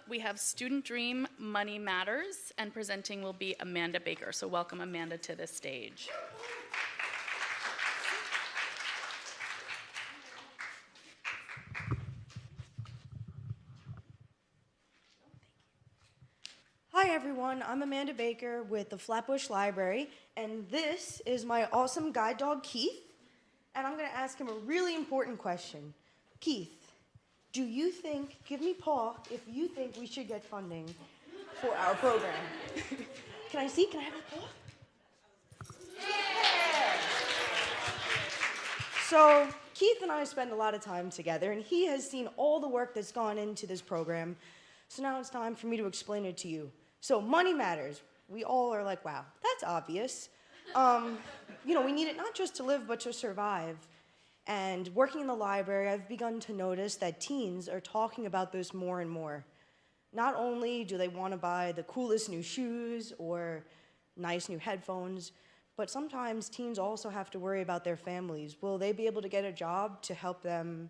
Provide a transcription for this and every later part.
we have Student Dream Money Matters, and presenting will be Amanda Baker. So welcome Amanda to the stage. Hi everyone, I'm Amanda Baker with the Flatbush Library, and this is my awesome guide dog Keith, and I'm going to ask him a really important question. Keith, do you think, give me paw if you think we should get funding for our program. Can I see? Can I have a paw? Yeah! So Keith and I spend a lot of time together, and he has seen all the work that's gone into this program, so now it's time for me to explain it to you. So money matters. We all are like, wow, that's obvious. We need it not just to live, but to survive. And working in the library, I've begun to notice that teens are talking about this more and more. Not only do they want to buy the coolest new shoes or nice new headphones, but sometimes teens also have to worry about their families. Will they be able to get a job to help them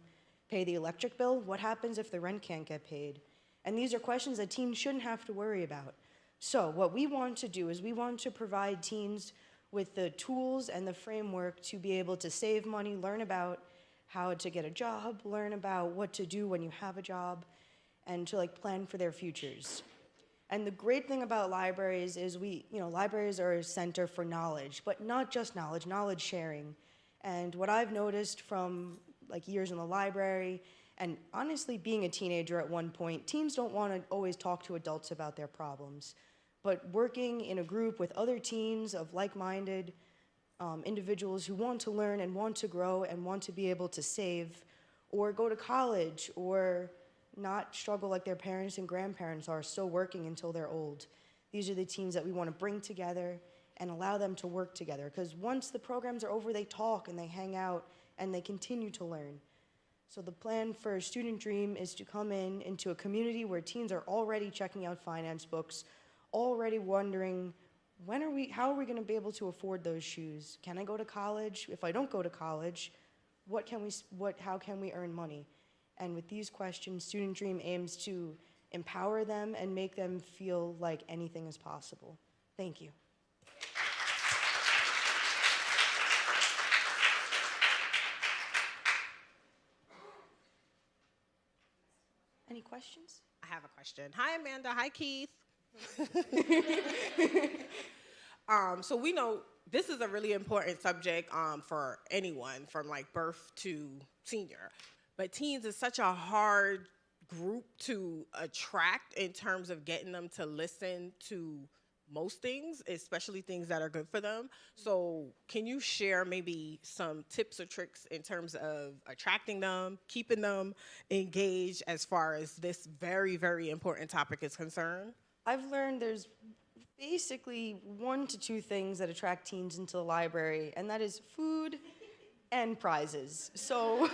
pay the electric bill? What happens if the rent can't get paid? And these are questions that teens shouldn't have to worry about. So what we want to do is we want to provide teens with the tools and the framework to be able to save money, learn about how to get a job, learn about what to do when you have a job, and to plan for their futures. And the great thing about libraries is libraries are a center for knowledge, but not just knowledge, knowledge sharing. And what I've noticed from years in the library, and honestly, being a teenager at one point, teens don't want to always talk to adults about their problems. But working in a group with other teens of like-minded individuals who want to learn and want to grow and want to be able to save or go to college or not struggle like their parents and grandparents are, still working until they're old. These are the teens that we want to bring together and allow them to work together. Because once the programs are over, they talk and they hang out and they continue to learn. So the plan for Student Dream is to come into a community where teens are already checking out finance books, already wondering, how are we going to be able to afford those shoes? Can I go to college? If I don't go to college, how can we earn money? And with these questions, Student Dream aims to empower them and make them feel like anything is possible. Thank you. Any questions? I have a question. Hi, Amanda. Hi, Keith. So we know this is a really important subject for anyone from birth to senior. But teens is such a hard group to attract in terms of getting them to listen to most things, especially things that are good for them. So can you share maybe some tips or tricks in terms of attracting them, keeping them engaged as far as this very, very important topic is concerned? I've learned there's basically 1 to 2 things that attract teens into the library, and that is food and prizes. So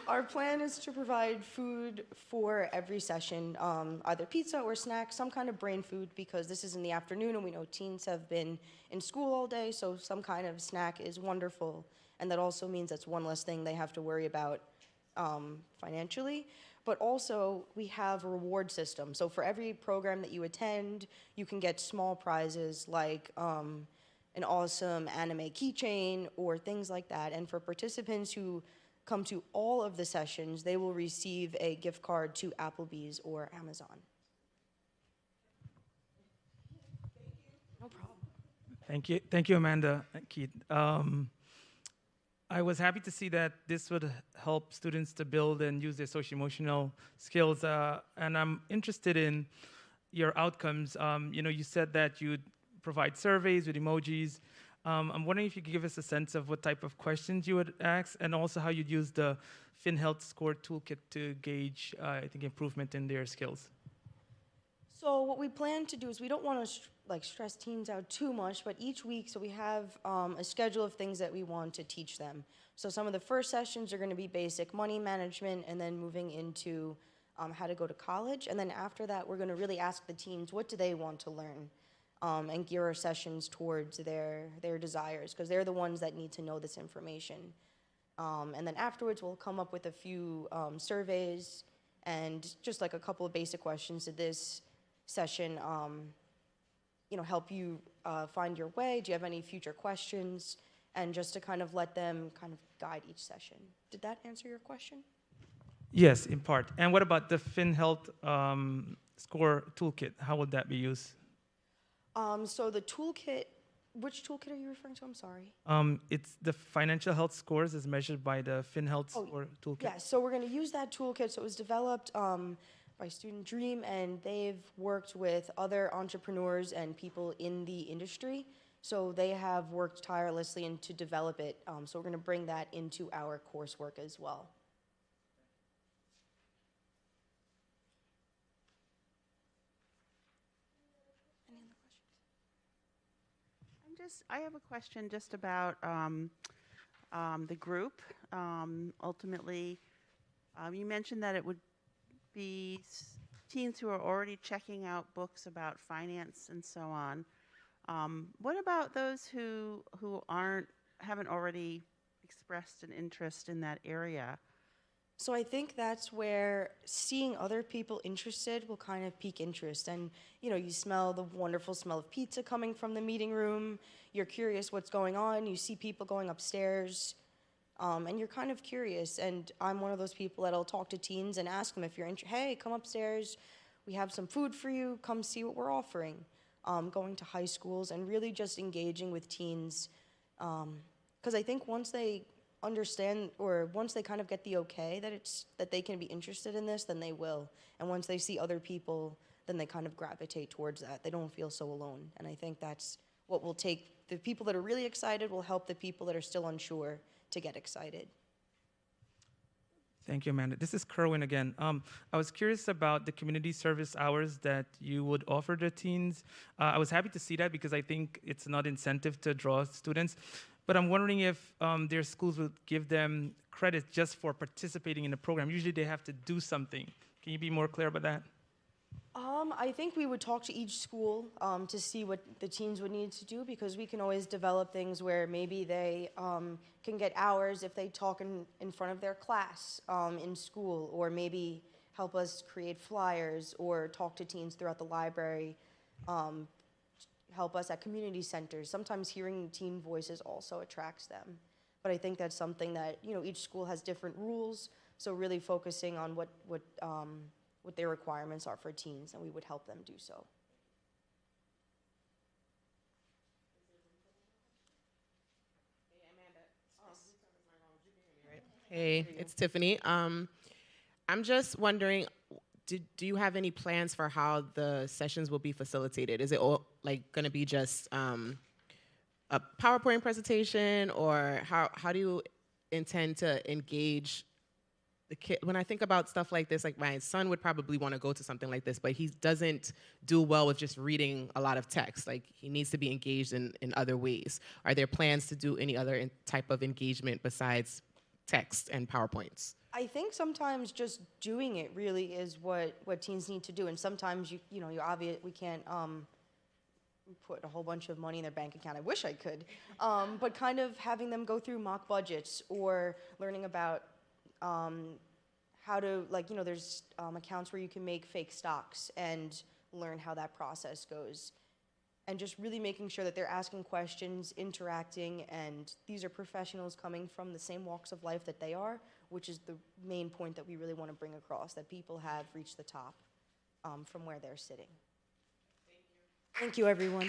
our plan is to provide food for every session, either pizza or snacks, some kind of brain food, because this is in the afternoon and we know teens have been in school all day, so some kind of snack is wonderful. And that also means that's one less thing they have to worry about financially. But also, we have a reward system. So for every program that you attend, you can get small prizes like an awesome anime keychain or things like that. And for participants who come to all of the sessions, they will receive a gift card to Applebee's or Amazon. No problem. Thank you, Amanda and Keith. I was happy to see that this would help students to build and use their social-emotional skills, and I'm interested in your outcomes. You said that you'd provide surveys with emojis. I'm wondering if you could give us a sense of what type of questions you would ask, and also how you'd use the FinHealth Score Toolkit to gauge, improvement in their skills. So what we plan to do is we don't want to stress teens out too much, but each week, so we have a schedule of things that we want to teach them. So some of the first sessions are going to be basic money management, and then moving into how to go to college. And then after that, we're going to really ask the teens, what do they want to learn? And gear our sessions towards their desires, because they're the ones that need to know this information. And then afterwards, we'll come up with a few surveys And just like a couple of basic questions to this session, help you find your way. Do you have any future questions? And just to kind of let them kind of guide each session. Did that answer your question? Yes, in part. And what about the FinHealth score toolkit? How would that be used? So the toolkit, which toolkit are you referring to? I'm sorry. It's the financial health scores is measured by the FinHealth score toolkit. Yeah, so we're going to use that toolkit. So it was developed by Student Dream, and they've worked with other entrepreneurs and people in the industry. So they have worked tirelessly to develop it. So we're going to bring that into our coursework as well. Any other questions? I have a question just about the group. Ultimately, you mentioned that it would be teens who are already checking out books about finance and so on. What about those who haven't already expressed an interest in that area? So I think that's where seeing other people interested will kind of pique interest. And, you smell the wonderful smell of pizza coming from the meeting room. You're curious what's going on. You see people going upstairs, and you're kind of curious. And I'm one of those people that'll talk to teens and ask them if you're interested. Hey, come upstairs. We have some food for you. Come see what we're offering. Going to high schools and really just engaging with teens. Because I think once they understand, or once they kind of get the okay that they can be interested in this, then they will. And once they see other people, then they kind of gravitate towards that. They don't feel so alone. And I think that's what will take the people that are really excited will help the people that are still unsure to get excited. Thank you, Amanda. This is Kerwin again. I was curious about the community service hours that you would offer the teens. I was happy to see that because I think it's not incentive to draw students. But I'm wondering if their schools would give them credit just for participating in the program. Usually they have to do something. Can you be more clear about that? I think we would talk to each school to see what the teens would need to do, because we can always develop things where maybe they can get hours if they talk in front of their class in school, or maybe help us create flyers or talk to teens throughout the library, help us at community centers. Sometimes hearing teen voices also attracts them. But I think that's something that, each school has different rules, so really focusing on what their requirements are for teens, and we would help them do so. Hey, it's Tiffany. I'm just wondering, do you have any plans for how the sessions will be facilitated? Is it all going to be just a PowerPoint presentation, or how do you intend to engage the kid? When I think about stuff like this, like my son would probably want to go to something like this, but he doesn't do well with just reading a lot of text. Like, he needs to be engaged in other ways. Are there plans to do any other type of engagement besides text and PowerPoints? I think sometimes just doing it really is what teens need to do, and sometimes we can't put a whole bunch of money in their bank account. I wish I could, but kind of having them go through mock budgets, or learning about how to, there's accounts where you can make fake stocks and learn how that process goes. And just really making sure that they're asking questions, interacting, and these are professionals coming from the same walks of life that they are, which is the main point that we really want to bring across, that people have reached the top from where they're sitting. Thank you, everyone.